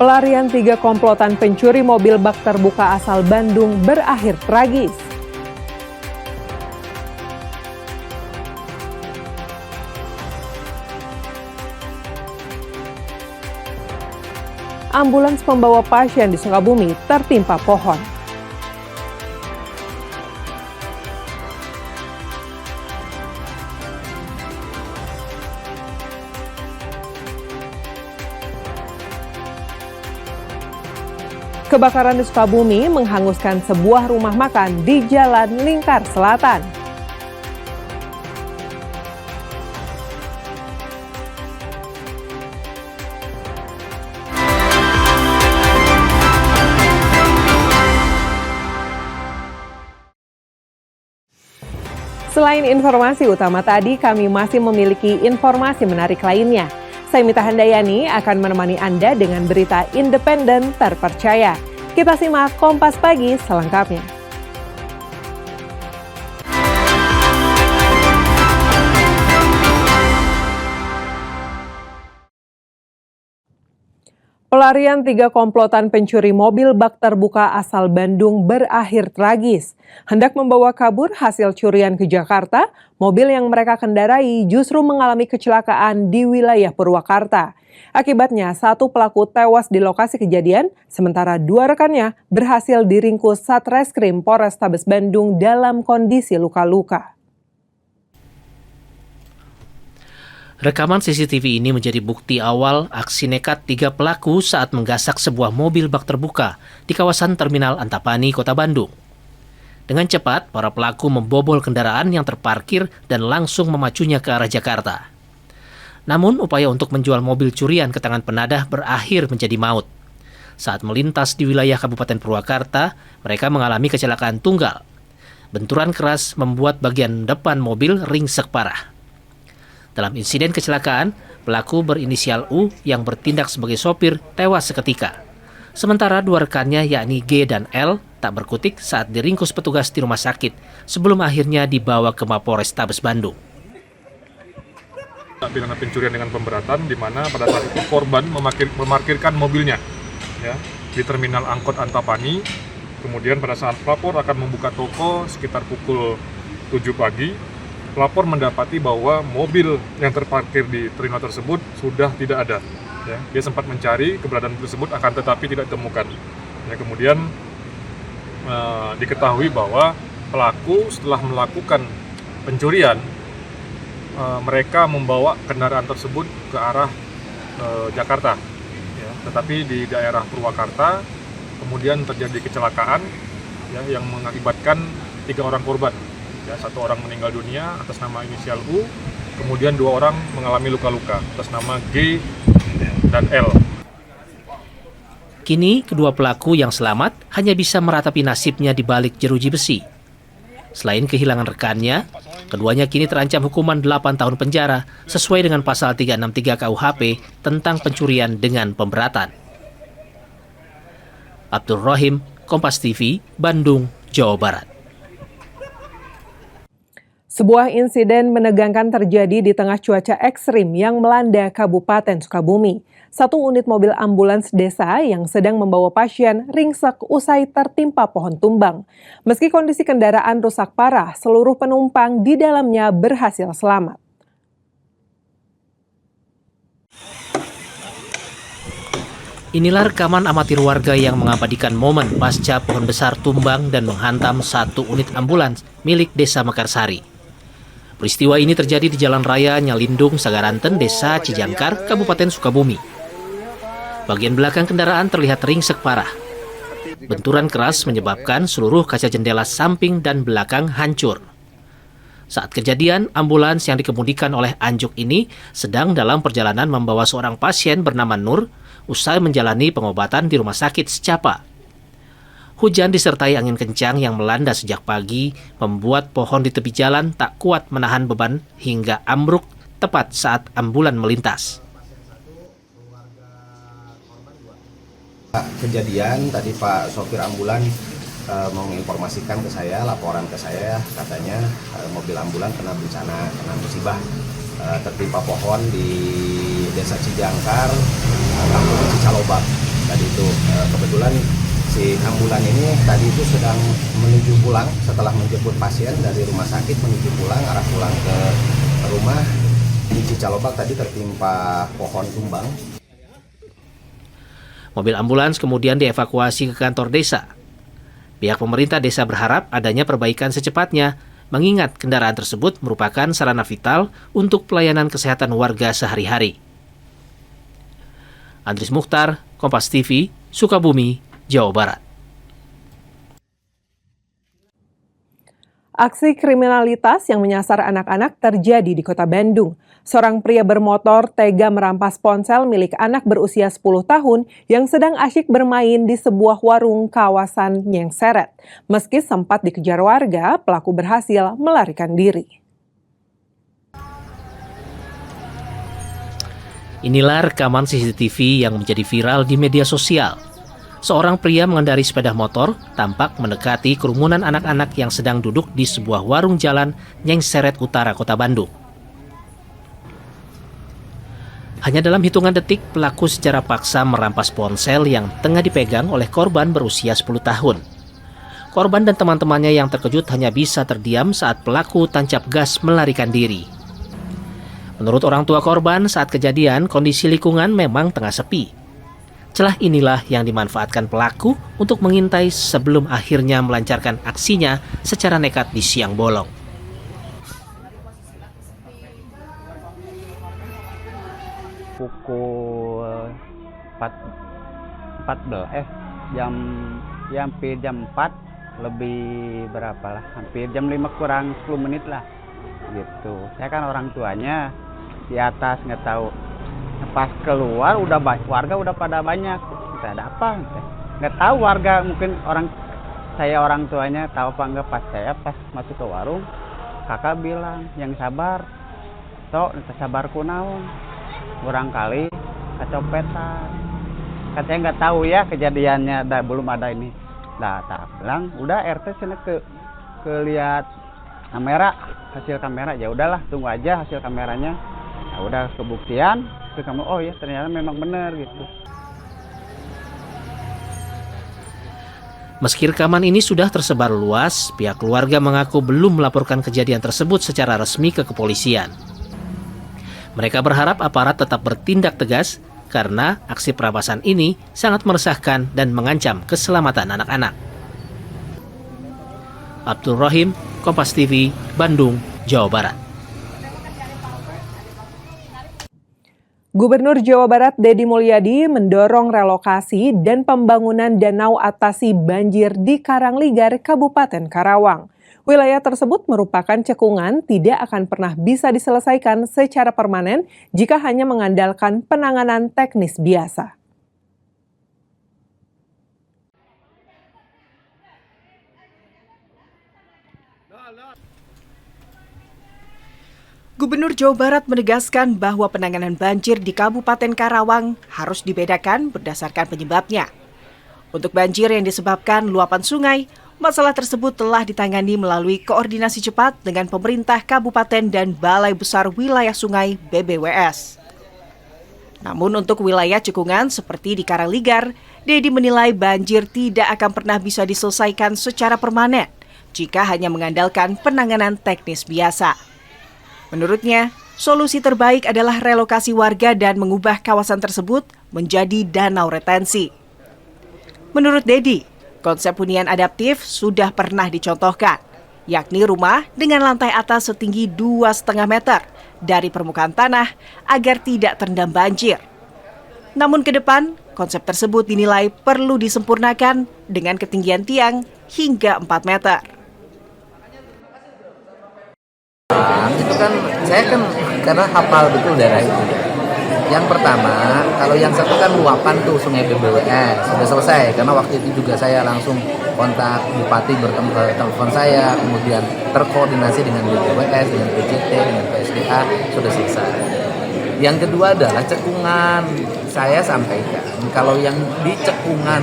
Pelarian 3 komplotan pencuri mobil bak terbuka asal Bandung berakhir tragis. Ambulans pembawa pasien di Sukabumi tertimpa pohon. Kebakaran di Sukabumi menghanguskan sebuah rumah makan di Jalan Lingkar Selatan. Selain informasi utama tadi, kami masih memiliki informasi menarik lainnya. Saya Mita Handayani akan menemani Anda dengan berita independen terpercaya. Kita simak Kompas Pagi selengkapnya. Pelarian 3 komplotan pencuri mobil bak terbuka asal Bandung berakhir tragis. Hendak membawa kabur hasil curian ke Jakarta, mobil yang mereka kendarai justru mengalami kecelakaan di wilayah Purwakarta. Akibatnya, 1 pelaku tewas di lokasi kejadian, sementara 2 rekannya berhasil diringkus Satreskrim Polrestabes Bandung dalam kondisi luka-luka. Rekaman CCTV ini menjadi bukti awal aksi nekat 3 pelaku saat menggasak sebuah mobil bak terbuka di kawasan Terminal Antapani, Kota Bandung. Dengan cepat, para pelaku membobol kendaraan yang terparkir dan langsung memacunya ke arah Jakarta. Namun, upaya untuk menjual mobil curian ke tangan penadah berakhir menjadi maut. Saat melintas di wilayah Kabupaten Purwakarta, mereka mengalami kecelakaan tunggal. Benturan keras membuat bagian depan mobil ringsek parah. Dalam insiden kecelakaan, pelaku berinisial U yang bertindak sebagai sopir tewas seketika. Sementara 2 rekannya yakni G dan L tak berkutik saat diringkus petugas di rumah sakit sebelum akhirnya dibawa ke Mapolrestabes Bandung. Pidana pencurian dengan pemberatan di mana pada saat itu korban memarkirkan mobilnya ya, di terminal angkot Antapani. Kemudian pada saat pelapor akan membuka toko sekitar pukul 7 pagi, pelapor mendapati bahwa mobil yang terparkir di terminal tersebut sudah tidak ada. Ya, dia sempat mencari keberadaan tersebut akan tetapi tidak ditemukan. Ya, kemudian diketahui bahwa pelaku setelah melakukan pencurian, mereka membawa kendaraan tersebut ke arah Jakarta. Ya, tetapi di daerah Purwakarta kemudian terjadi kecelakaan ya, yang mengakibatkan 3 orang korban. Ya, 1 orang meninggal dunia atas nama inisial U, kemudian 2 orang mengalami luka-luka atas nama G dan L. Kini, kedua pelaku yang selamat hanya bisa meratapi nasibnya di balik jeruji besi. Selain kehilangan rekannya, keduanya kini terancam hukuman 8 tahun penjara sesuai dengan pasal 363 KUHP tentang pencurian dengan pemberatan. Abdul Rahim, Kompas TV, Bandung, Jawa Barat. Sebuah insiden menegangkan terjadi di tengah cuaca ekstrim yang melanda Kabupaten Sukabumi. 1 unit mobil ambulans desa yang sedang membawa pasien ringsek usai tertimpa pohon tumbang. Meski kondisi kendaraan rusak parah, seluruh penumpang di dalamnya berhasil selamat. Inilah rekaman amatir warga yang mengabadikan momen pasca pohon besar tumbang dan menghantam 1 unit ambulans milik Desa Mekarsari. Peristiwa ini terjadi di Jalan Raya Nyalindung, Sagaranten, Desa Cijangkar, Kabupaten Sukabumi. Bagian belakang kendaraan terlihat ringsek parah. Benturan keras menyebabkan seluruh kaca jendela samping dan belakang hancur. Saat kejadian, ambulans yang dikemudikan oleh Anjuk ini sedang dalam perjalanan membawa seorang pasien bernama Nur usai menjalani pengobatan di rumah sakit Secapa. Hujan disertai angin kencang yang melanda sejak pagi membuat pohon di tepi jalan tak kuat menahan beban hingga ambruk tepat saat ambulan melintas. Kejadian tadi Pak sopir ambulan menginformasikan ke saya, laporan ke saya, katanya mobil ambulan kena bencana, kena musibah, tertimpa pohon di Desa Cijangkar, Kampung Cicalobak. tadi itu kebetulan si ambulan ini tadi itu sedang menuju pulang setelah menjemput pasien dari rumah sakit menuju pulang, arah pulang ke rumah di Cicalobak tadi tertimpa pohon tumbang. Mobil ambulans kemudian dievakuasi ke kantor desa. Pihak pemerintah desa berharap adanya perbaikan secepatnya, mengingat kendaraan tersebut merupakan sarana vital untuk pelayanan kesehatan warga sehari-hari. Andris Mukhtar, Kompas TV, Sukabumi, Jawa Barat. Aksi kriminalitas yang menyasar anak-anak terjadi di Kota Bandung. Seorang pria bermotor tega merampas ponsel milik anak berusia 10 tahun yang sedang asyik bermain di sebuah warung kawasan Nyengseret. Meski sempat dikejar warga, pelaku berhasil melarikan diri. Inilah rekaman CCTV yang menjadi viral di media sosial. Seorang pria mengendari sepeda motor tampak mendekati kerumunan anak-anak yang sedang duduk di sebuah warung jalan Nyengseret Utara, Kota Bandung. Hanya dalam hitungan detik, pelaku secara paksa merampas ponsel yang tengah dipegang oleh korban berusia 10 tahun. Korban dan teman-temannya yang terkejut hanya bisa terdiam saat pelaku tancap gas melarikan diri. Menurut orang tua korban, saat kejadian kondisi lingkungan memang tengah sepi. Celah inilah yang dimanfaatkan pelaku untuk mengintai sebelum akhirnya melancarkan aksinya secara nekat di siang bolong. Pukul 14 hampir jam 4 lebih berapa lah, hampir jam 5 kurang 10 menit lah gitu. Saya kan orang tuanya di atas, nggak tahu pas keluar udah warga udah pada banyak. Kita ada apa? Nggak tahu warga, mungkin orang tuanya tahu apa enggak. Pas masuk ke warung, kakak bilang yang sabar, tok sabar kunaon, barangkali kecopetan. Katanya nggak tahu ya kejadiannya, belum ada ini. Nah, tak bilang udah RT sini ke lihat kamera, hasil kamera. Ya udahlah, tunggu aja hasil kameranya. Nah, udah kebuktian. Terus kamu, oh ya ternyata memang benar gitu. Meski rekaman ini sudah tersebar luas, pihak keluarga mengaku belum melaporkan kejadian tersebut secara resmi ke kepolisian. Mereka berharap aparat tetap bertindak tegas karena aksi perampasan ini sangat meresahkan dan mengancam keselamatan anak-anak. Abdul Rahim, Kompas TV, Bandung, Jawa Barat. Gubernur Jawa Barat Deddy Mulyadi mendorong relokasi dan pembangunan danau atasi banjir di Karangligar, Kabupaten Karawang. Wilayah tersebut merupakan cekungan tidak akan pernah bisa diselesaikan secara permanen jika hanya mengandalkan penanganan teknis biasa. Gubernur Jawa Barat menegaskan bahwa penanganan banjir di Kabupaten Karawang harus dibedakan berdasarkan penyebabnya. Untuk banjir yang disebabkan luapan sungai, masalah tersebut telah ditangani melalui koordinasi cepat dengan pemerintah kabupaten dan Balai Besar Wilayah Sungai (BBWS). Namun untuk wilayah cekungan seperti di Karangligar, Deddy menilai banjir tidak akan pernah bisa diselesaikan secara permanen jika hanya mengandalkan penanganan teknis biasa. Menurutnya, solusi terbaik adalah relokasi warga dan mengubah kawasan tersebut menjadi danau retensi. Menurut Deddy, konsep hunian adaptif sudah pernah dicontohkan, yakni rumah dengan lantai atas setinggi 2,5 meter dari permukaan tanah agar tidak terendam banjir. Namun ke depan, konsep tersebut dinilai perlu disempurnakan dengan ketinggian tiang hingga 4 meter. Itu kan saya karena hafal betul daerah itu. Yang pertama, kalau yang satu kan luapan tuh Sungai BBWS sudah selesai karena waktu itu juga saya langsung kontak bupati telepon saya, kemudian terkoordinasi dengan BBWS, dengan PJT, dengan PSDA sudah selesai. Yang kedua adalah cekungan. Saya sampaikan kalau yang di cekungan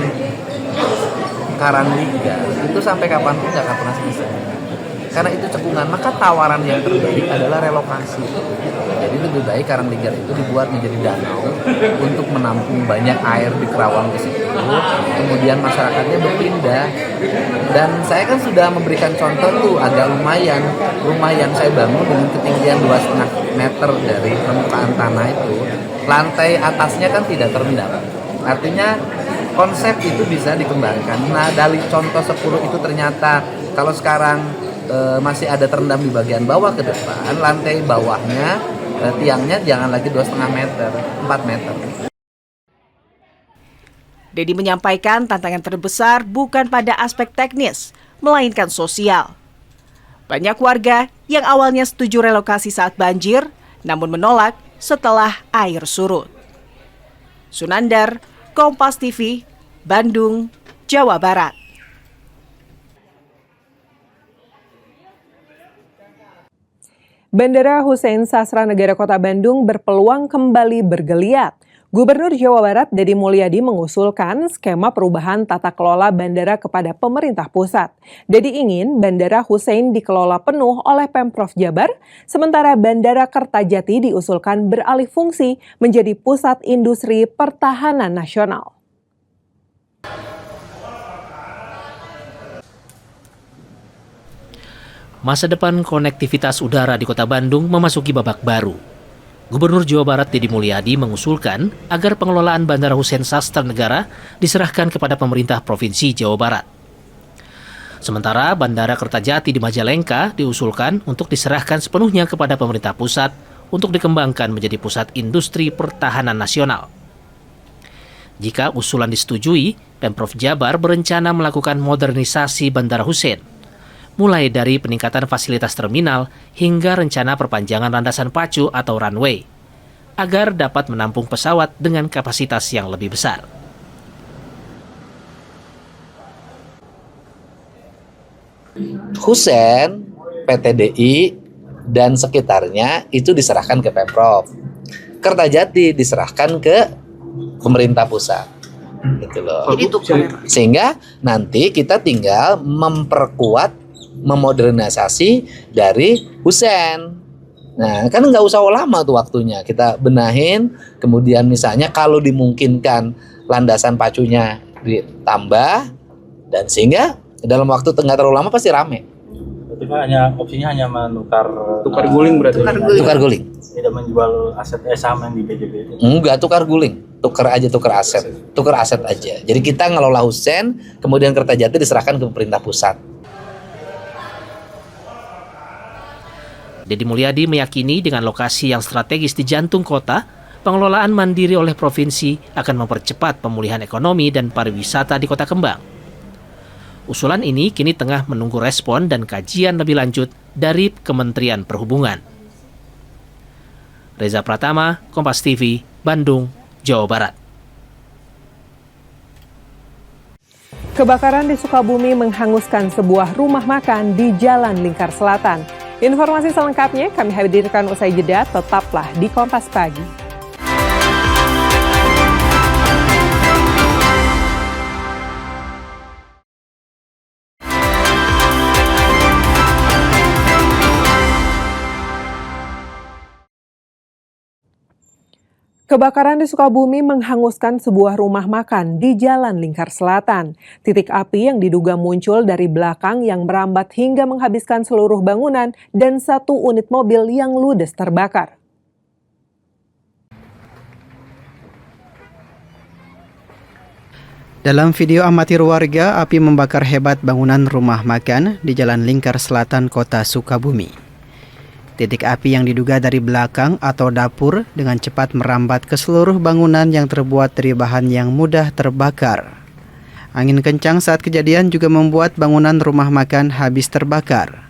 Karangligar itu sampai kapanpun nggak akan pernah selesai. karena itu cekungan, maka tawaran yang terbaik adalah relokasi. Jadi lebih baik Karanglegar itu dibuat menjadi danau untuk menampung banyak air di Kerawang ke situ, kemudian masyarakatnya berpindah. Dan saya kan sudah memberikan contoh tuh agak lumayan rumah yang saya bangun dengan ketinggian 2,5 meter dari permukaan tanah itu, lantai atasnya kan tidak terendam. Artinya konsep itu bisa dikembangkan. Nah, dari contoh 10 itu ternyata kalau sekarang masih ada terendam di bagian bawah ke depan, lantai bawahnya tiangnya jangan lagi 2,5 meter, 4 meter. Dedi menyampaikan tantangan terbesar bukan pada aspek teknis, melainkan sosial. Banyak warga yang awalnya setuju relokasi saat banjir, namun menolak setelah air surut. Sunandar, Kompas TV, Bandung, Jawa Barat. Bandara Hussein Sasranegara Kota Bandung berpeluang kembali bergeliat. Gubernur Jawa Barat Deddy Mulyadi mengusulkan skema perubahan tata kelola bandara kepada pemerintah pusat. Deddy ingin Bandara Hussein dikelola penuh oleh Pemprov Jabar, sementara Bandara Kertajati diusulkan beralih fungsi menjadi pusat industri pertahanan nasional. Masa depan konektivitas udara di Kota Bandung memasuki babak baru. Gubernur Jawa Barat Deddy Mulyadi mengusulkan agar pengelolaan Bandara Hussein Sasranegara diserahkan kepada pemerintah Provinsi Jawa Barat. Sementara Bandara Kertajati di Majalengka diusulkan untuk diserahkan sepenuhnya kepada pemerintah pusat untuk dikembangkan menjadi pusat industri pertahanan nasional. Jika usulan disetujui, Pemprov Jabar berencana melakukan modernisasi Bandara Hussein, mulai dari peningkatan fasilitas terminal hingga rencana perpanjangan landasan pacu atau runway, agar dapat menampung pesawat dengan kapasitas yang lebih besar. Hussein, PTDI, dan sekitarnya itu diserahkan ke Pemprov. Kertajati diserahkan ke pemerintah pusat. Gitu loh. Sehingga nanti kita tinggal memperkuat, memodernisasi dari Hussein. Nah, kan nggak usah lama tuh waktunya. Kita benahin, kemudian misalnya kalau dimungkinkan landasan pacunya ditambah, dan sehingga dalam waktu nggak terlalu lama pasti rame. Berarti Pak opsinya hanya menukar guling berarti. Tukar guling. Tidak menjual aset saham yang di BJB itu. Enggak, tukar guling. Tukar aset. Tukar aset aja. Jadi kita ngelola Hussein, kemudian Kertajati diserahkan ke pemerintah pusat. Deddy Mulyadi meyakini dengan lokasi yang strategis di jantung kota, pengelolaan mandiri oleh provinsi akan mempercepat pemulihan ekonomi dan pariwisata di Kota Kembang. Usulan ini kini tengah menunggu respon dan kajian lebih lanjut dari Kementerian Perhubungan. Reza Pratama, Kompas TV, Bandung, Jawa Barat. Kebakaran di Sukabumi menghanguskan sebuah rumah makan di Jalan Lingkar Selatan. Informasi selengkapnya kami hadirkan usai jeda, tetaplah di Kompas Pagi. Kebakaran di Sukabumi menghanguskan sebuah rumah makan di Jalan Lingkar Selatan. Titik api yang diduga muncul dari belakang yang merambat hingga menghabiskan seluruh bangunan dan satu unit mobil yang ludes terbakar. Dalam video amatir warga, api membakar hebat bangunan rumah makan di Jalan Lingkar Selatan, Kota Sukabumi. Titik api yang diduga dari belakang atau dapur dengan cepat merambat ke seluruh bangunan yang terbuat dari bahan yang mudah terbakar. Angin kencang saat kejadian juga membuat bangunan rumah makan habis terbakar.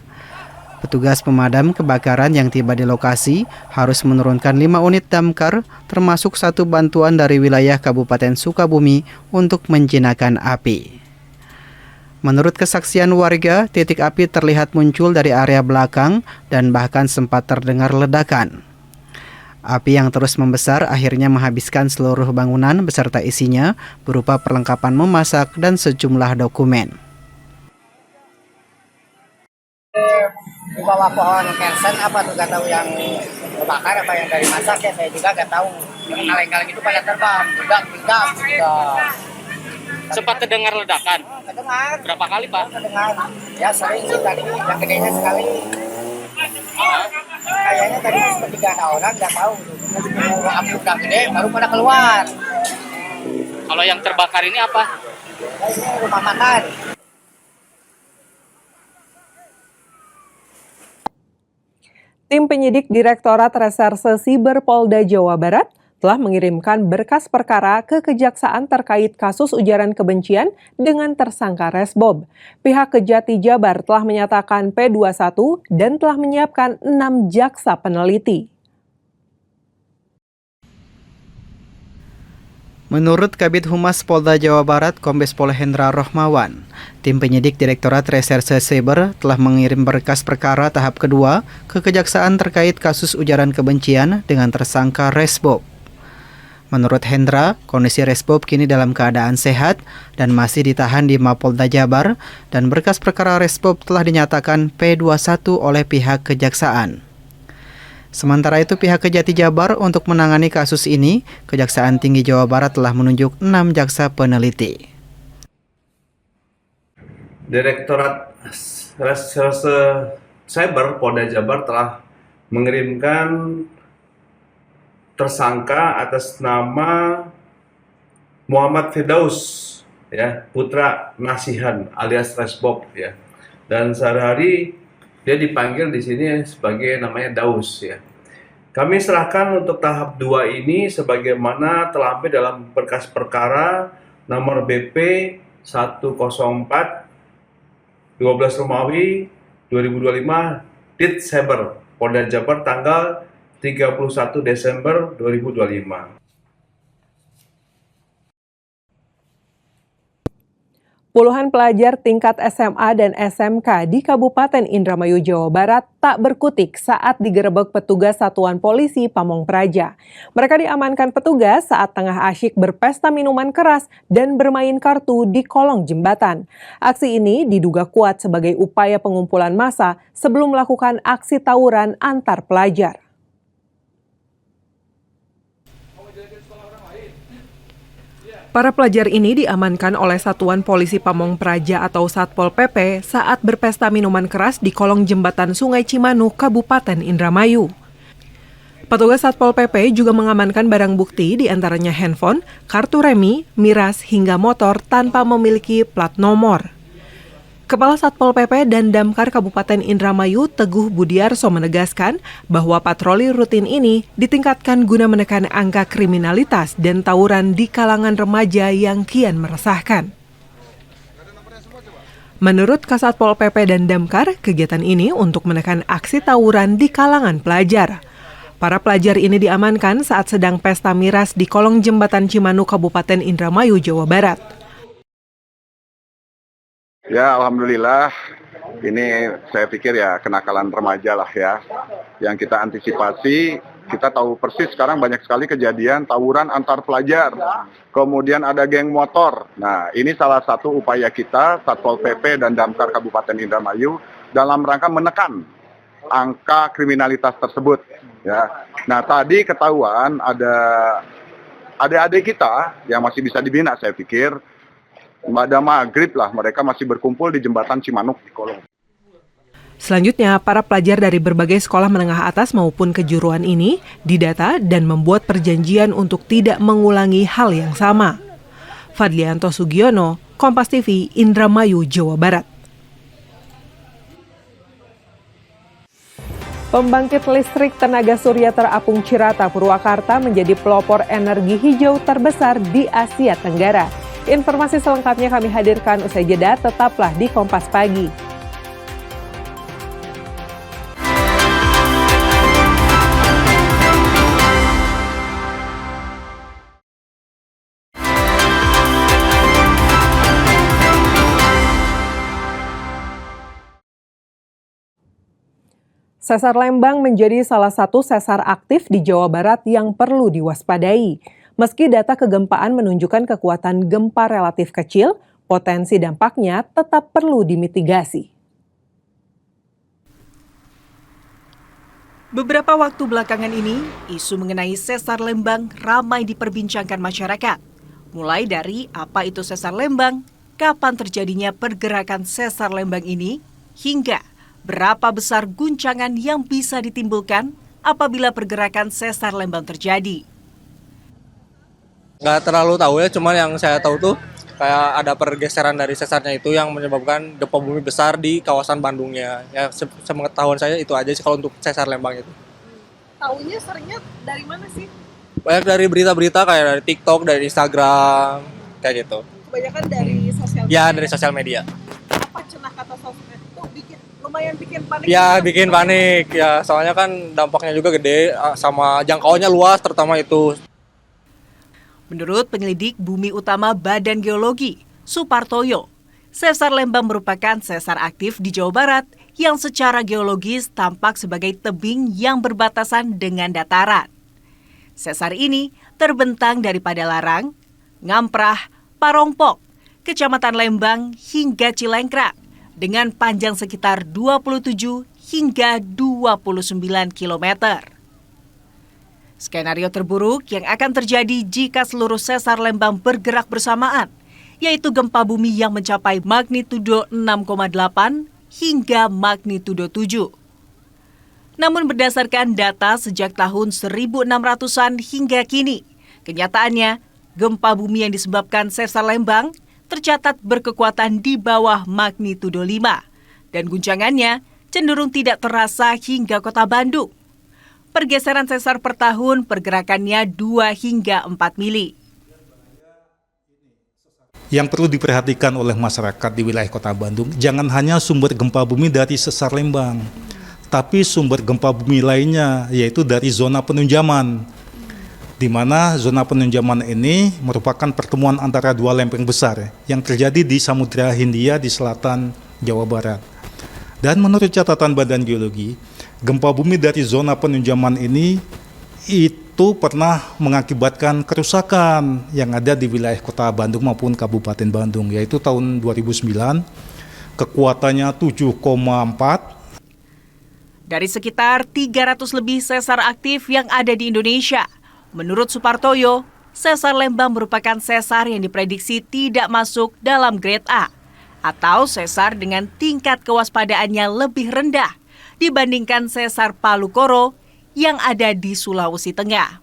Petugas pemadam kebakaran yang tiba di lokasi harus menurunkan 5 unit damkar, termasuk 1 bantuan dari wilayah Kabupaten Sukabumi untuk menjinakkan api. Menurut kesaksian warga, titik api terlihat muncul dari area belakang dan bahkan sempat terdengar ledakan. Api yang terus membesar akhirnya menghabiskan seluruh bangunan beserta isinya berupa perlengkapan memasak dan sejumlah dokumen. di bawah pohon kersen apa tuh gak tahu yang kebakar apa yang dari masak ya saya juga gak tahu. Kaleng-kaleng itu pada terbang, tidak. Sempat terdengar ledakan? Kedengar. Berapa kali, Pak? Kedengar. Ya sering sih tadi, yang gedenya sekali. Kayaknya tadi seperti gak ada orang, gak tahu. Api udah gede, baru pada keluar. Kalau yang terbakar ini apa? Ini rumah makan. Tim penyidik Direktorat Reserse Siber Polda Jawa Barat telah mengirimkan berkas perkara ke Kejaksaan terkait kasus ujaran kebencian dengan tersangka Resbob. Pihak Kejati Jabar telah menyatakan P21 dan telah menyiapkan 6 jaksa peneliti. Menurut Kabid Humas Polda Jawa Barat, Kombes Pol Hendra Rohmawan, tim penyidik Direktorat Reserse Siber telah mengirim berkas perkara tahap kedua ke Kejaksaan terkait kasus ujaran kebencian dengan tersangka Resbob. Menurut Hendra, kondisi Resbob kini dalam keadaan sehat dan masih ditahan di Mapolda Jabar, dan berkas perkara Resbob telah dinyatakan P21 oleh pihak Kejaksaan. Sementara itu, pihak Kejati Jabar untuk menangani kasus ini, Kejaksaan Tinggi Jawa Barat telah menunjuk 6 jaksa peneliti. Direktorat Reserse Cyber Polda Jabar telah mengirimkan tersangka atas nama Muhammad Firdaus, ya, putra Nasihan alias Resbob, ya. Dan sehari-hari dia dipanggil di sini sebagai namanya Daus, ya. Kami serahkan untuk tahap 2 ini sebagaimana terlampir dalam berkas perkara nomor BP 104 12 Romawi 2025 Dit Cyber Polda Jabar tanggal 31 Desember 2025. Puluhan pelajar tingkat SMA dan SMK di Kabupaten Indramayu, Jawa Barat tak berkutik saat digerebek petugas Satuan Polisi Pamong Praja. Mereka diamankan petugas saat tengah asyik berpesta minuman keras dan bermain kartu di kolong jembatan. Aksi ini diduga kuat sebagai upaya pengumpulan massa sebelum melakukan aksi tawuran antar pelajar. Para pelajar ini diamankan oleh Satuan Polisi Pamong Praja atau Satpol PP saat berpesta minuman keras di kolong jembatan Sungai Cimanuk, Kabupaten Indramayu. Petugas Satpol PP juga mengamankan barang bukti diantaranya handphone, kartu remi, miras, hingga motor tanpa memiliki plat nomor. Kepala Satpol PP dan Damkar Kabupaten Indramayu Teguh Budiarso menegaskan bahwa patroli rutin ini ditingkatkan guna menekan angka kriminalitas dan tawuran di kalangan remaja yang kian meresahkan. Menurut Kasatpol PP dan Damkar, kegiatan ini untuk menekan aksi tawuran di kalangan pelajar. Para pelajar ini diamankan saat sedang pesta miras di kolong jembatan Cimanuk, Kabupaten Indramayu, Jawa Barat. Ya, alhamdulillah, ini saya pikir ya kenakalan remaja lah ya, yang kita antisipasi. Kita tahu persis sekarang banyak sekali kejadian tawuran antar pelajar, kemudian ada geng motor. Nah, ini salah satu upaya kita, Satpol PP dan Damkar Kabupaten Indramayu, dalam rangka menekan angka kriminalitas tersebut. Ya. Nah, tadi ketahuan ada adik-adik kita yang masih bisa dibina, saya pikir. Pada maghrib lah mereka masih berkumpul di jembatan Cimanuk di kolong. Selanjutnya, para pelajar dari berbagai sekolah menengah atas maupun kejuruan ini didata dan membuat perjanjian untuk tidak mengulangi hal yang sama. Fadlianto Sugiono, Kompas TV, Indramayu, Jawa Barat. Pembangkit listrik tenaga surya terapung Cirata, Purwakarta menjadi pelopor energi hijau terbesar di Asia Tenggara. Informasi selengkapnya kami hadirkan usai jeda, tetaplah di Kompas Pagi. Sesar Lembang menjadi salah satu sesar aktif di Jawa Barat yang perlu diwaspadai. Meski data kegempaan menunjukkan kekuatan gempa relatif kecil, potensi dampaknya tetap perlu dimitigasi. Beberapa waktu belakangan ini, isu mengenai sesar Lembang ramai diperbincangkan masyarakat. Mulai dari apa itu sesar Lembang, kapan terjadinya pergerakan sesar Lembang ini, hingga berapa besar guncangan yang bisa ditimbulkan apabila pergerakan sesar Lembang terjadi. Nggak terlalu tahu ya, cuman yang saya tahu tuh kayak ada pergeseran dari sesarnya itu yang menyebabkan gempa bumi besar di kawasan Bandungnya. Ya, sepengetahuan saya itu aja sih kalau untuk sesar Lembang itu. Taunya seringnya dari mana sih? Banyak dari berita-berita kayak dari TikTok, dari Instagram, kayak gitu. Kebanyakan dari sosial media. Ya, dari sosial media. Apa cenah kata sosmed itu lumayan bikin panik? Ya, bikin panik. Ya, soalnya kan dampaknya juga gede, sama jangkauannya luas terutama itu. Menurut penyelidik Bumi Utama Badan Geologi, Supartoyo, sesar Lembang merupakan sesar aktif di Jawa Barat yang secara geologis tampak sebagai tebing yang berbatasan dengan dataran. Sesar ini terbentang dari Padalarang, Ngamprah, Parongpok, Kecamatan Lembang hingga Cilengkrak dengan panjang sekitar 27 hingga 29 kilometer. Skenario terburuk yang akan terjadi jika seluruh sesar Lembang bergerak bersamaan, yaitu gempa bumi yang mencapai magnitudo 6,8 hingga magnitudo 7. Namun berdasarkan data sejak tahun 1600-an hingga kini, kenyataannya gempa bumi yang disebabkan sesar Lembang tercatat berkekuatan di bawah magnitudo 5 dan guncangannya cenderung tidak terasa hingga kota Bandung. Pergeseran sesar per tahun pergerakannya 2 hingga 4 mili. Yang perlu diperhatikan oleh masyarakat di wilayah Kota Bandung, jangan hanya sumber gempa bumi dari sesar Lembang, tapi sumber gempa bumi lainnya, yaitu dari zona penunjaman, di mana zona penunjaman ini merupakan pertemuan antara dua lempeng besar yang terjadi di Samudra Hindia di selatan Jawa Barat. Dan menurut catatan Badan Geologi, gempa bumi dari zona penunjaman ini itu pernah mengakibatkan kerusakan yang ada di wilayah Kota Bandung maupun Kabupaten Bandung, yaitu tahun 2009, kekuatannya 7,4. Dari sekitar 300 lebih sesar aktif yang ada di Indonesia, menurut Supartoyo, sesar Lembang merupakan sesar yang diprediksi tidak masuk dalam grade A, atau sesar dengan tingkat kewaspadaannya lebih rendah dibandingkan sesar Palu Koro yang ada di Sulawesi Tengah.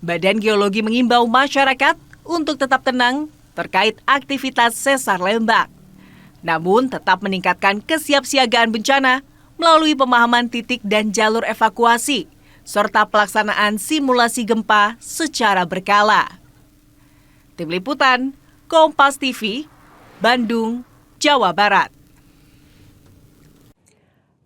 Badan Geologi mengimbau masyarakat untuk tetap tenang terkait aktivitas sesar Lembang. Namun tetap meningkatkan kesiapsiagaan bencana melalui pemahaman titik dan jalur evakuasi, serta pelaksanaan simulasi gempa secara berkala. Tim Liputan, Kompas TV, Bandung, Jawa Barat.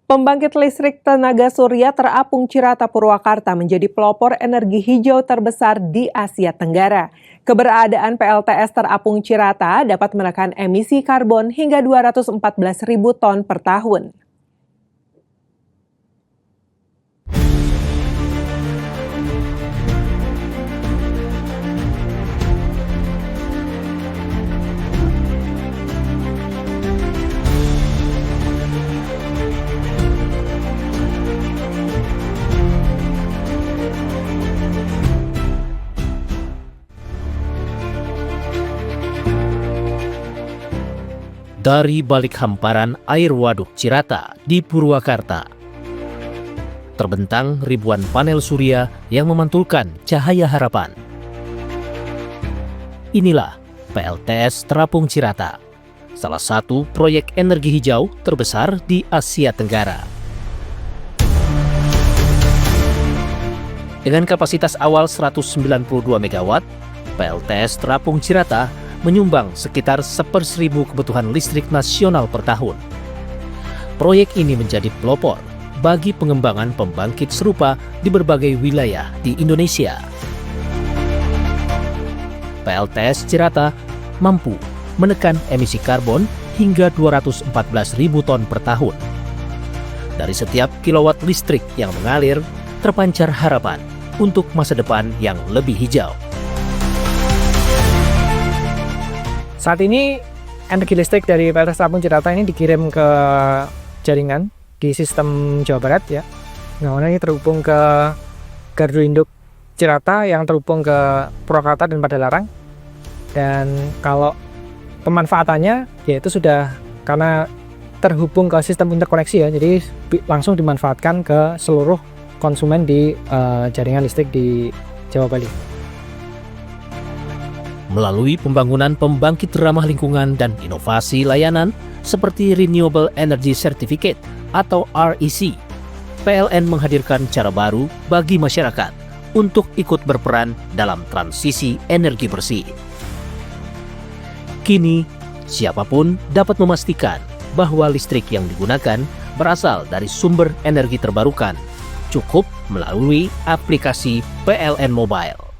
Pembangkit listrik tenaga surya terapung Cirata Purwakarta menjadi pelopor energi hijau terbesar di Asia Tenggara. Keberadaan PLTS terapung Cirata dapat menekan emisi karbon hingga 214.000 ton per tahun. Dari balik hamparan air waduk Cirata di Purwakarta, terbentang ribuan panel surya yang memantulkan cahaya harapan. Inilah PLTS Terapung Cirata, salah satu proyek energi hijau terbesar di Asia Tenggara. Dengan kapasitas awal 192 MW, PLTS Terapung Cirata menyumbang sekitar 1/1000 kebutuhan listrik nasional per tahun. Proyek ini menjadi pelopor bagi pengembangan pembangkit serupa di berbagai wilayah di Indonesia. PLTS Cirata mampu menekan emisi karbon hingga 214.000 ton per tahun. Dari setiap kilowatt listrik yang mengalir, terpancar harapan untuk masa depan yang lebih hijau. Saat ini energi listrik dari PLTS Terapung Cirata ini dikirim ke jaringan di sistem Jawa Barat ya. Nah, ini terhubung ke gardu induk Cirata yang terhubung ke Purwakarta dan Padalarang. Dan kalau pemanfaatannya yaitu sudah karena terhubung ke sistem interkoneksi ya, jadi langsung dimanfaatkan ke seluruh konsumen di jaringan listrik di Jawa Bali. Melalui pembangunan pembangkit ramah lingkungan dan inovasi layanan seperti Renewable Energy Certificate atau REC, PLN menghadirkan cara baru bagi masyarakat untuk ikut berperan dalam transisi energi bersih. Kini, siapapun dapat memastikan bahwa listrik yang digunakan berasal dari sumber energi terbarukan, cukup melalui aplikasi PLN Mobile.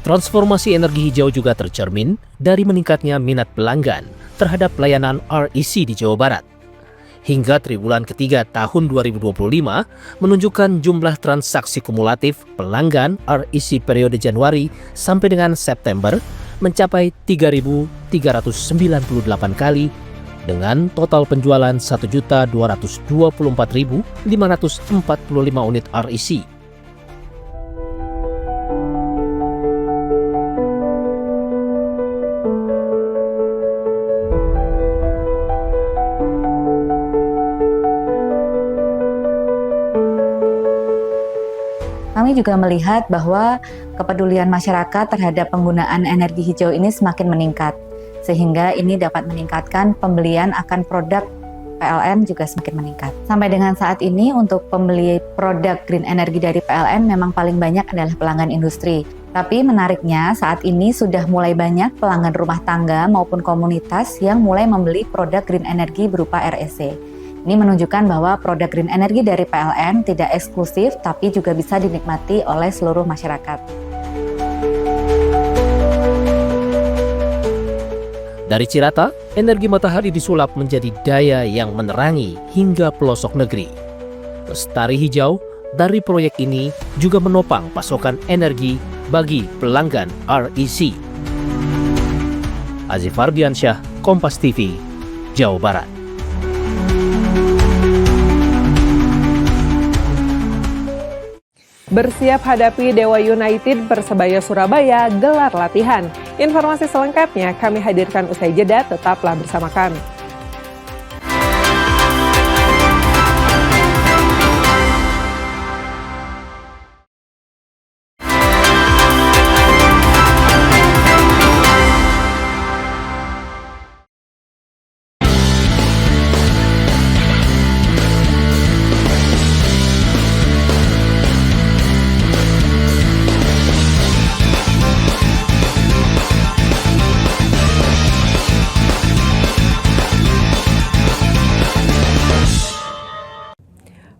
Transformasi energi hijau juga tercermin dari meningkatnya minat pelanggan terhadap layanan REC di Jawa Barat. Hingga triwulan ketiga tahun 2025 menunjukkan jumlah transaksi kumulatif pelanggan REC periode Januari sampai dengan September mencapai 3.398 kali dengan total penjualan 1.224.545 unit REC. Kami juga melihat bahwa kepedulian masyarakat terhadap penggunaan energi hijau ini semakin meningkat, sehingga ini dapat meningkatkan pembelian akan produk PLN juga semakin meningkat. Sampai dengan saat ini untuk pembeli produk green energy dari PLN memang paling banyak adalah pelanggan industri. Tapi menariknya saat ini sudah mulai banyak pelanggan rumah tangga maupun komunitas yang mulai membeli produk green energy berupa REC. Ini menunjukkan bahwa produk green energy dari PLN tidak eksklusif, tapi juga bisa dinikmati oleh seluruh masyarakat. Dari Cirata, energi matahari disulap menjadi daya yang menerangi hingga pelosok negeri. Lestari Hijau dari proyek ini juga menopang pasokan energi bagi pelanggan REC. Azif Ardiansyah, Kompas TV, Jawa Barat. Bersiap hadapi Dewa United, Persebaya Surabaya gelar latihan. Informasi selengkapnya kami hadirkan usai jeda, tetaplah bersama kami.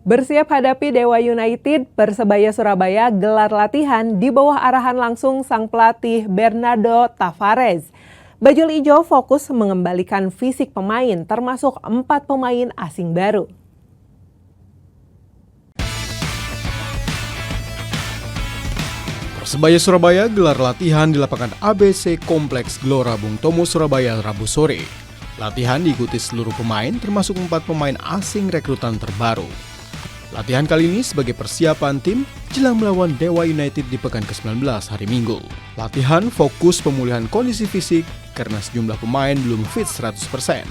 Bersiap hadapi Dewa United, Persebaya Surabaya gelar latihan di bawah arahan langsung sang pelatih Bernardo Tavares. Bajul Ijo fokus mengembalikan fisik pemain, termasuk 4 pemain asing baru. Persebaya Surabaya gelar latihan di lapangan ABC Kompleks Gelora Bung Tomo, Surabaya, Rabu sore. Latihan diikuti seluruh pemain, termasuk 4 pemain asing rekrutan terbaru. Latihan kali ini sebagai persiapan tim jelang melawan Dewa United di pekan ke-19 hari Minggu. Latihan fokus pemulihan kondisi fisik karena sejumlah pemain belum fit 100%.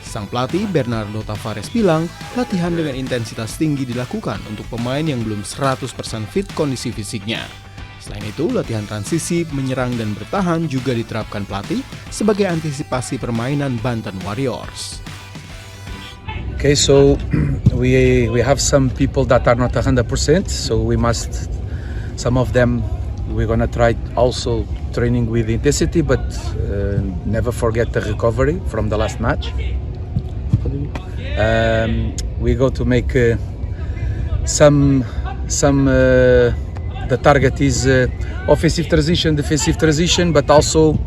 Sang pelatih Bernardo Tavares bilang, latihan dengan intensitas tinggi dilakukan untuk pemain yang belum 100% fit kondisi fisiknya. Selain itu, latihan transisi, menyerang dan bertahan juga diterapkan pelatih sebagai antisipasi permainan Banten Warriors. Okay, so we have some people that are not 100%, so we must, some of them, we're gonna try also training with intensity, but never forget the recovery from the last match. We go to make the target is offensive transition, defensive transition, but also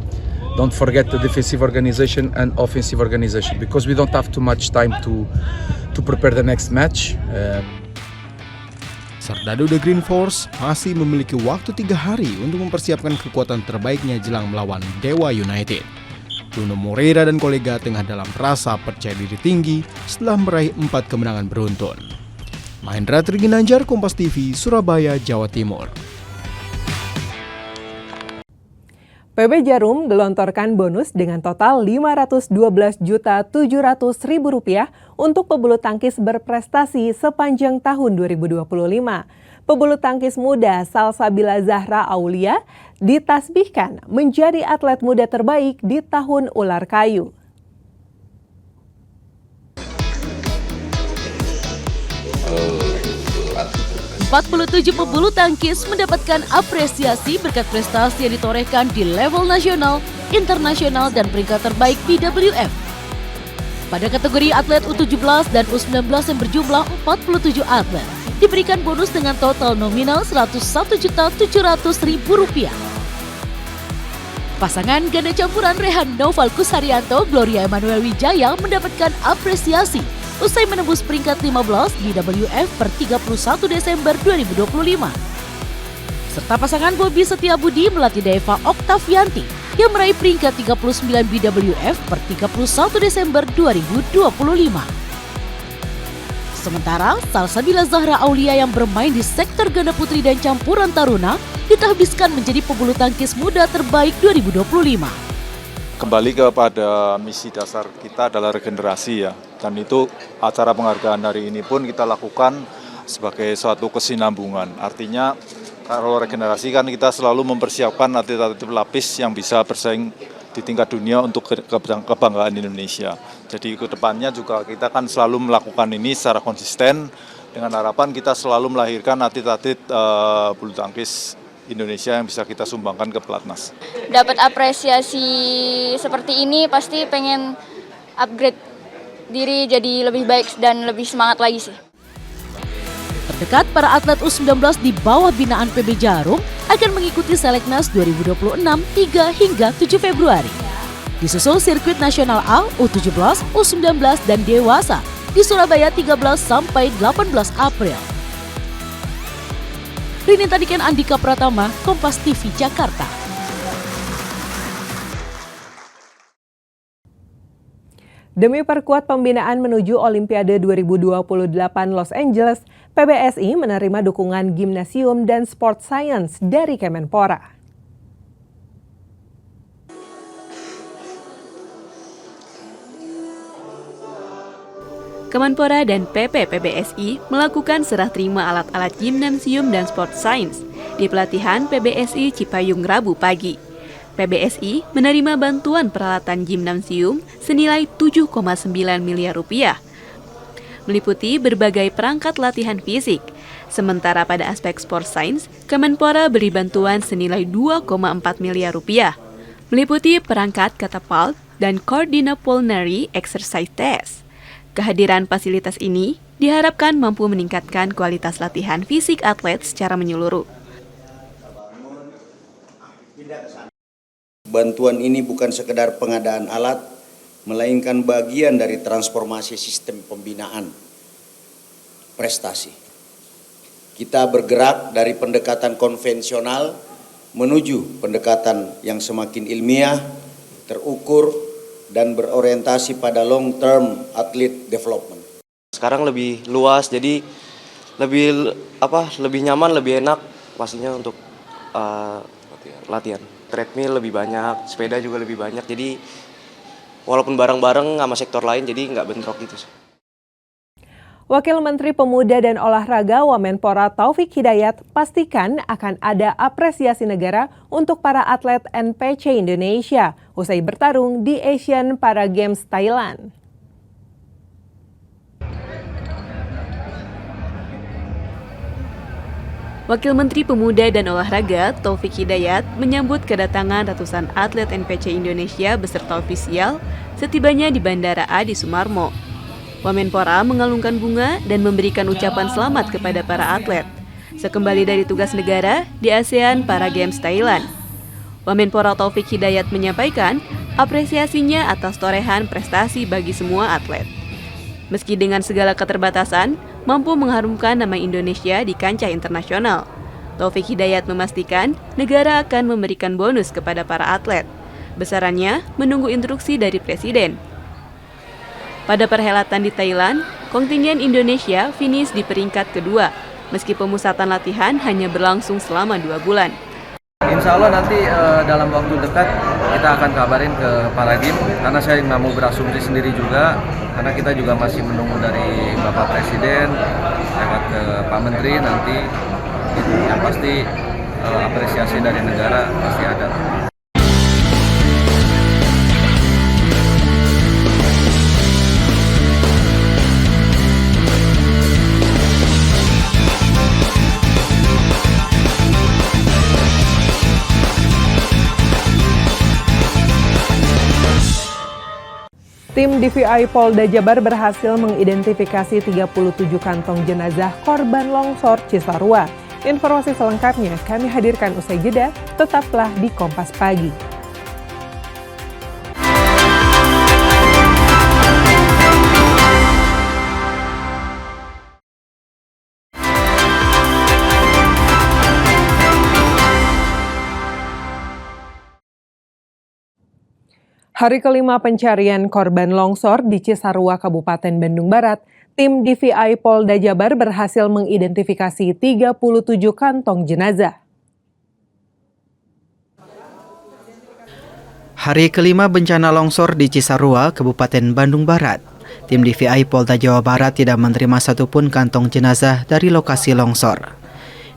don't forget the defensive organization and offensive organization, because we don't have too much time to prepare the next match. Serdadu The Green Force masih memiliki waktu 3 hari untuk mempersiapkan kekuatan terbaiknya jelang melawan Dewa United. Bruno Moreira dan kolega tengah dalam rasa percaya diri tinggi setelah meraih 4 kemenangan beruntun. Mahendra Triginanjar, Kompas TV, Surabaya, Jawa Timur. PB Jarum gelontorkan bonus dengan total Rp512.700.000 untuk pebulu tangkis berprestasi sepanjang tahun 2025. Pebulu tangkis muda Salsabila Zahra Aulia ditasbihkan menjadi atlet muda terbaik di tahun ular kayu. ...47 pebulu tangkis mendapatkan apresiasi berkat prestasi yang ditorehkan di level nasional, internasional, dan peringkat terbaik BWF. Pada kategori atlet U17 dan U19 yang berjumlah 47 atlet, diberikan bonus dengan total nominal Rp101.700.000. Pasangan ganda campuran Rehan Noval Kusharyanto, Gloria Emanuel Wijaya mendapatkan apresiasi usai menembus peringkat 15 BWF per 31 Desember 2025. Serta pasangan Bobby Setiabudi melatih Deva Oktavianti yang meraih peringkat 39 BWF per 31 Desember 2025. Sementara Salsabila Zahra Aulia yang bermain di sektor ganda putri dan campuran taruna ditahbiskan menjadi pebulu tangkis muda terbaik 2025. Kembali kepada misi dasar kita adalah regenerasi ya, dan itu acara penghargaan hari ini pun kita lakukan sebagai suatu kesinambungan. Artinya kalau regenerasi kan kita selalu mempersiapkan atlet-atlet pelapis yang bisa bersaing di tingkat dunia untuk kebanggaan Indonesia. Jadi ke depannya juga kita kan selalu melakukan ini secara konsisten dengan harapan kita selalu melahirkan atlet-atlet bulu tangkis Indonesia yang bisa kita sumbangkan ke pelatnas. Dapat apresiasi seperti ini pasti pengen upgrade diri jadi lebih baik dan lebih semangat lagi sih. Terdekat, para atlet U19 di bawah binaan PB Jarum akan mengikuti Seleknas 2026 3 hingga 7 Februari. Disusul sirkuit nasional A, U17, U19, dan Dewasa di Surabaya 13 sampai 18 April. Rini Tadiken, Andika Pratama, Kompas TV, Jakarta. Demi perkuat pembinaan menuju Olimpiade 2028 Los Angeles, PBSI menerima dukungan Gimnasium dan Sport Science dari Kemenpora. Kemenpora dan PBSI melakukan serah terima alat-alat gimnasium dan sport science di pelatihan PBSI Cipayung Rabu pagi. PBSI menerima bantuan peralatan gimnasium senilai 7,9 miliar rupiah, meliputi berbagai perangkat latihan fisik. Sementara pada aspek sport science, Kemenpora beri bantuan senilai 2,4 miliar rupiah, meliputi perangkat catapult dan coordinate-pulmonary exercise test. Kehadiran fasilitas ini diharapkan mampu meningkatkan kualitas latihan fisik atlet secara menyeluruh. Bantuan ini bukan sekedar pengadaan alat, melainkan bagian dari transformasi sistem pembinaan prestasi. Kita bergerak dari pendekatan konvensional menuju pendekatan yang semakin ilmiah, terukur, dan berorientasi pada long term athlete development. Sekarang lebih luas, jadi lebih nyaman, lebih enak pastinya untuk latihan. Treadmill lebih banyak, sepeda juga lebih banyak. Jadi walaupun bareng-bareng sama sektor lain, jadi nggak bentrok gitu sih. Wakil Menteri Pemuda dan Olahraga Wamenpora Taufik Hidayat pastikan akan ada apresiasi negara untuk para atlet NPC Indonesia usai bertarung di Asian Para Games Thailand. Wakil Menteri Pemuda dan Olahraga Taufik Hidayat menyambut kedatangan ratusan atlet NPC Indonesia beserta ofisial setibanya di Bandara Adi Sumarmo. Wamenpora mengalungkan bunga dan memberikan ucapan selamat kepada para atlet sekembali dari tugas negara di ASEAN Para Games Thailand. Wamenpora Taufik Hidayat menyampaikan apresiasinya atas torehan prestasi bagi semua atlet. Meski dengan segala keterbatasan, mampu mengharumkan nama Indonesia di kancah internasional. Taufik Hidayat memastikan negara akan memberikan bonus kepada para atlet. Besarannya menunggu instruksi dari Presiden. Pada perhelatan di Thailand, kontingen Indonesia finish di peringkat kedua, meski pemusatan latihan hanya berlangsung selama 2 bulan. Insya Allah nanti dalam waktu dekat kita akan kabarin ke Paradim, karena saya nggak mau berasumsi sendiri juga, karena kita juga masih menunggu dari Bapak Presiden lewat ke Pak Menteri nanti. Yang pasti apresiasi dari negara pasti ada. Tim DVI Polda Jabar berhasil mengidentifikasi 37 kantong jenazah korban longsor Cisarua. Informasi selengkapnya kami hadirkan usai jeda, tetaplah di Kompas Pagi. Hari kelima pencarian korban longsor di Cisarua, Kabupaten Bandung Barat, tim DVI Polda Jabar berhasil mengidentifikasi 37 kantong jenazah. Hari kelima bencana longsor di Cisarua, Kabupaten Bandung Barat. Tim DVI Polda Jawa Barat tidak menerima satupun kantong jenazah dari lokasi longsor.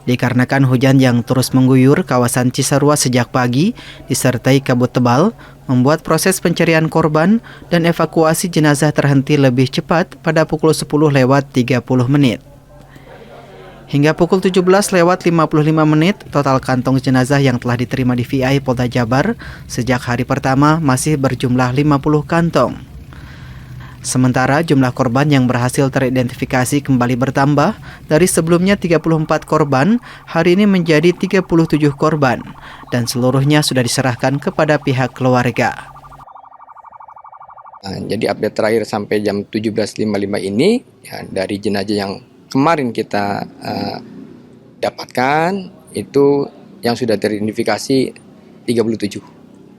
Dikarenakan hujan yang terus mengguyur kawasan Cisarua sejak pagi, disertai kabut tebal, membuat proses pencarian korban dan evakuasi jenazah terhenti lebih cepat pada pukul 10:30 menit. Hingga pukul 17:55 menit, total kantong jenazah yang telah diterima DVI Polda Jabar sejak hari pertama masih berjumlah 50 kantong. Sementara jumlah korban yang berhasil teridentifikasi kembali bertambah dari sebelumnya 34 korban, hari ini menjadi 37 korban dan seluruhnya sudah diserahkan kepada pihak keluarga. Jadi update terakhir sampai jam 17.55 ini ya, dari jenazah yang kemarin kita dapatkan itu yang sudah teridentifikasi 37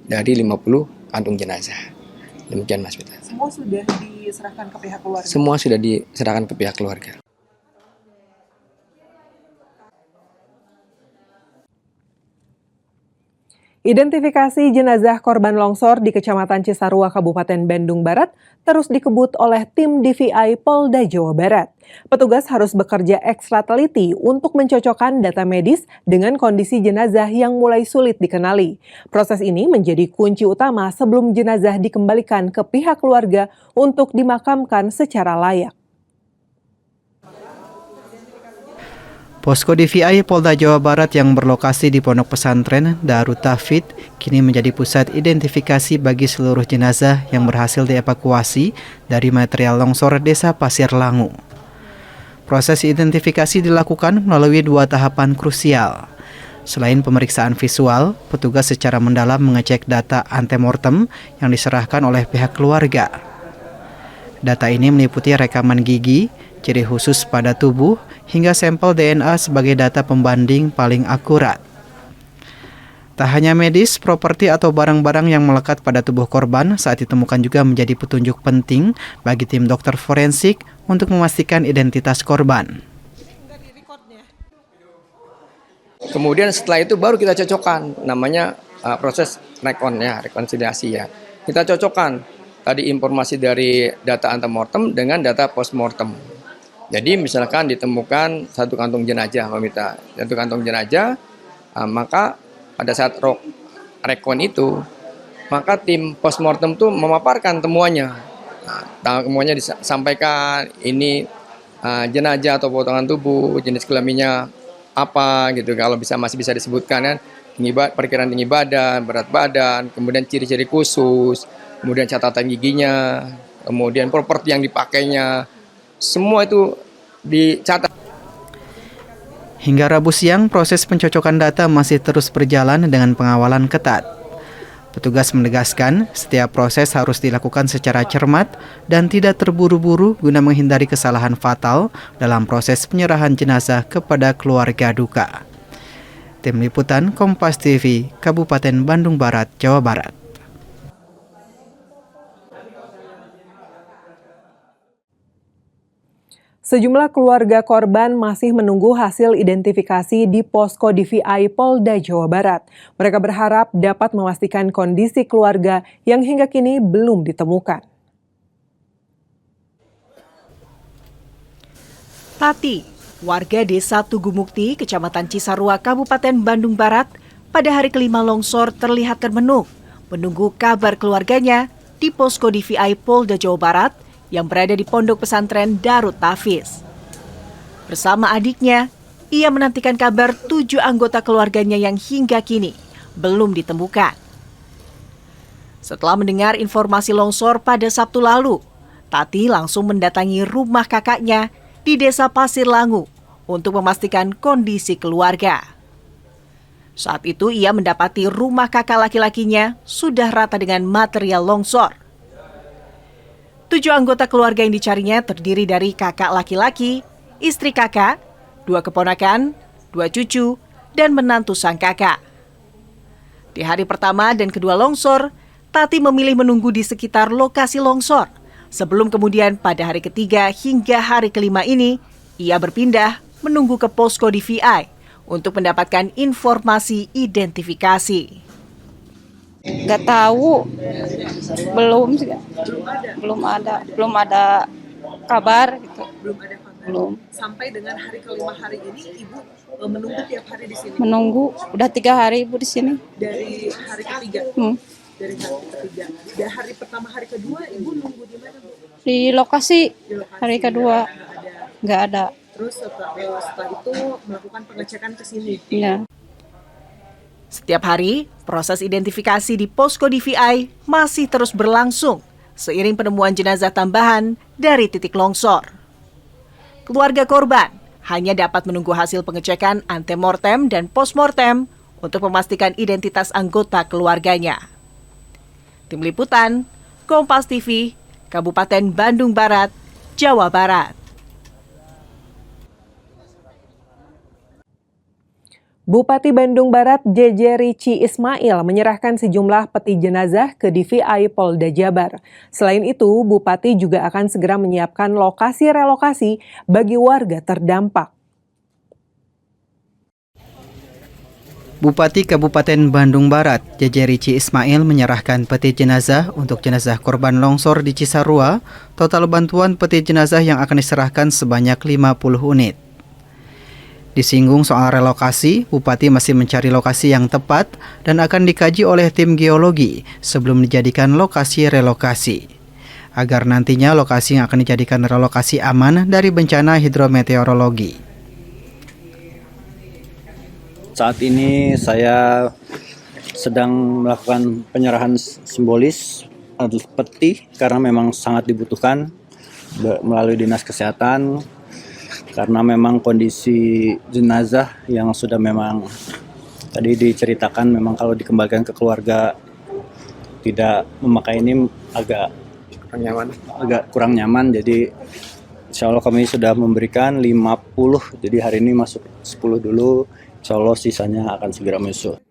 dari 50 kantung jenazah. Demikian Mas Pita. Semua sudah diserahkan ke pihak keluarga? Semua sudah diserahkan ke pihak keluarga. Identifikasi jenazah korban longsor di Kecamatan Cisarua, Kabupaten Bandung Barat terus dikebut oleh tim DVI Polda Jawa Barat. Petugas harus bekerja ekstra teliti untuk mencocokkan data medis dengan kondisi jenazah yang mulai sulit dikenali. Proses ini menjadi kunci utama sebelum jenazah dikembalikan ke pihak keluarga untuk dimakamkan secara layak. Posko DVI Polda Jawa Barat yang berlokasi di Pondok Pesantren Darut Tauhid kini menjadi pusat identifikasi bagi seluruh jenazah yang berhasil dievakuasi dari material longsor Desa Pasir Langu. Proses identifikasi dilakukan melalui 2 tahapan krusial. Selain pemeriksaan visual, petugas secara mendalam mengecek data antemortem yang diserahkan oleh pihak keluarga. Data ini meliputi rekaman gigi, ciri khusus pada tubuh, hingga sampel DNA sebagai data pembanding paling akurat. Tak hanya medis, properti atau barang-barang yang melekat pada tubuh korban saat ditemukan juga menjadi petunjuk penting bagi tim dokter forensik untuk memastikan identitas korban. Kemudian setelah itu baru kita cocokkan, namanya proses rekonsiliasi ya. Kita cocokkan tadi informasi dari data antemortem dengan data postmortem. Jadi misalkan ditemukan 1 kantung jenazah, meminta 1 kantung jenazah, maka pada saat rekon itu, maka tim postmortem itu memaparkan temuannya. Temuannya disampaikan ini jenazah atau potongan tubuh, jenis kelaminnya apa gitu, kalau masih bisa disebutkan kan, perkiraan tinggi badan, berat badan, kemudian ciri-ciri khusus, kemudian catatan giginya, kemudian properti yang dipakainya. Semua itu dicatat. Hingga Rabu siang, proses pencocokan data masih terus berjalan dengan pengawalan ketat. Petugas menegaskan, setiap proses harus dilakukan secara cermat dan tidak terburu-buru guna menghindari kesalahan fatal dalam proses penyerahan jenazah kepada keluarga duka. Tim Liputan Kompas TV, Kabupaten Bandung Barat, Jawa Barat. Sejumlah keluarga korban masih menunggu hasil identifikasi di posko DVI Polda Jawa Barat. Mereka berharap dapat memastikan kondisi keluarga yang hingga kini belum ditemukan. Tati, warga Desa Tugumukti, Kecamatan Cisarua, Kabupaten Bandung Barat, pada hari kelima longsor terlihat termenung, menunggu kabar keluarganya di posko DVI Polda Jawa Barat yang berada di Pondok Pesantren Darut Tafiz. Bersama adiknya, ia menantikan kabar 7 anggota keluarganya yang hingga kini belum ditemukan. Setelah mendengar informasi longsor pada Sabtu lalu, Tati langsung mendatangi rumah kakaknya di Desa Pasir Langu untuk memastikan kondisi keluarga. Saat itu ia mendapati rumah kakak laki-lakinya sudah rata dengan material longsor. 7 anggota keluarga yang dicarinya terdiri dari kakak laki-laki, istri kakak, 2 keponakan, 2 cucu, dan menantu sang kakak. Di hari pertama dan kedua longsor, Tati memilih menunggu di sekitar lokasi longsor. Sebelum kemudian pada hari ketiga hingga hari kelima ini, ia berpindah menunggu ke posko DVI untuk mendapatkan informasi identifikasi. Nggak tahu, belum ada kabar gitu. Belum. Sampai dengan hari kelima hari ini Ibu menunggu tiap hari di sini. Menunggu, udah 3 hari Ibu di sini. Dari hari ketiga. Dari hari ketiga. Dan hari pertama, hari kedua Ibu nunggu di mana, Bu? Di lokasi. Hari kedua nggak ada. Terus setelah itu melakukan pengecekan ke sini. Iya. Setiap hari, proses identifikasi di posko DVI masih terus berlangsung seiring penemuan jenazah tambahan dari titik longsor. Keluarga korban hanya dapat menunggu hasil pengecekan antemortem dan postmortem untuk memastikan identitas anggota keluarganya. Tim Liputan, Kompas TV, Kabupaten Bandung Barat, Jawa Barat. Bupati Bandung Barat JJ Rici Ismail menyerahkan sejumlah peti jenazah ke DVI Polda Jabar. Selain itu, Bupati juga akan segera menyiapkan lokasi relokasi bagi warga terdampak. Bupati Kabupaten Bandung Barat JJ Rici Ismail menyerahkan peti jenazah untuk jenazah korban longsor di Cisarua. Total bantuan peti jenazah yang akan diserahkan sebanyak 50 unit. Disinggung soal relokasi, Bupati masih mencari lokasi yang tepat dan akan dikaji oleh tim geologi sebelum dijadikan lokasi relokasi. Agar nantinya lokasi yang akan dijadikan relokasi aman dari bencana hidrometeorologi. Saat ini saya sedang melakukan penyerahan simbolis peti karena memang sangat dibutuhkan melalui Dinas Kesehatan. Karena memang kondisi jenazah yang sudah memang tadi diceritakan memang kalau dikembalikan ke keluarga tidak memakai ini agak kurang nyaman. Jadi insya Allah kami sudah memberikan 50, jadi hari ini masuk 10 dulu, insya Allah sisanya akan segera menyusul.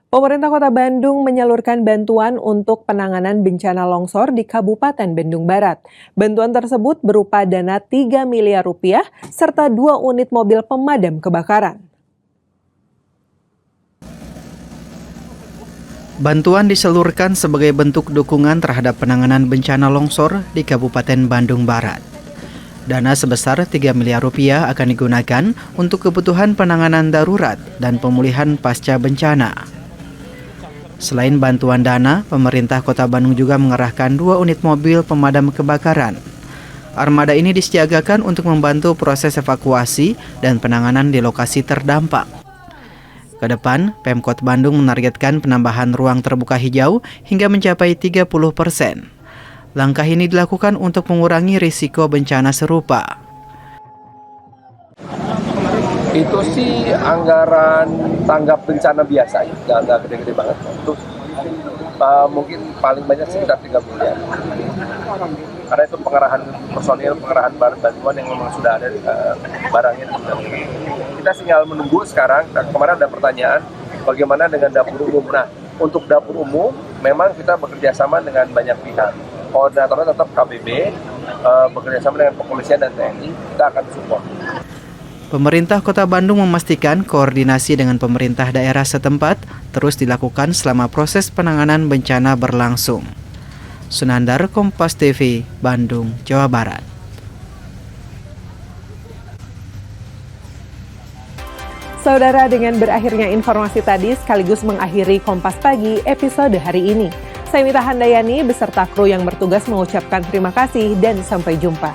Pemerintah Kota Bandung menyalurkan bantuan untuk penanganan bencana longsor di Kabupaten Bandung Barat. Bantuan tersebut berupa dana 3 miliar rupiah serta 2 unit mobil pemadam kebakaran. Bantuan disalurkan sebagai bentuk dukungan terhadap penanganan bencana longsor di Kabupaten Bandung Barat. Dana sebesar 3 miliar rupiah akan digunakan untuk kebutuhan penanganan darurat dan pemulihan pasca bencana. Selain bantuan dana, pemerintah Kota Bandung juga mengerahkan 2 unit mobil pemadam kebakaran. Armada ini disiagakan untuk membantu proses evakuasi dan penanganan di lokasi terdampak. Kedepan, Pemkot Bandung menargetkan penambahan ruang terbuka hijau hingga mencapai 30%. Langkah ini dilakukan untuk mengurangi risiko bencana serupa. Itu sih anggaran tanggap bencana biasa, nggak gede-gede banget. Itu mungkin paling banyak sekitar 3 miliar. Karena itu pengerahan personil, pengerahan bantuan yang memang sudah ada barangnya. Kita tinggal menunggu sekarang. Kemarin ada pertanyaan bagaimana dengan dapur umum. Nah, untuk dapur umum memang kita bekerja sama dengan banyak pihak. Koordinatornya tetap KBB, bekerja sama dengan kepolisian dan TNI, kita akan support. Pemerintah Kota Bandung memastikan koordinasi dengan pemerintah daerah setempat terus dilakukan selama proses penanganan bencana berlangsung. Sunandar, Kompas TV, Bandung, Jawa Barat. Saudara, dengan berakhirnya informasi tadi sekaligus mengakhiri Kompas Pagi episode hari ini. Saya Mita Handayani beserta kru yang bertugas mengucapkan terima kasih dan sampai jumpa.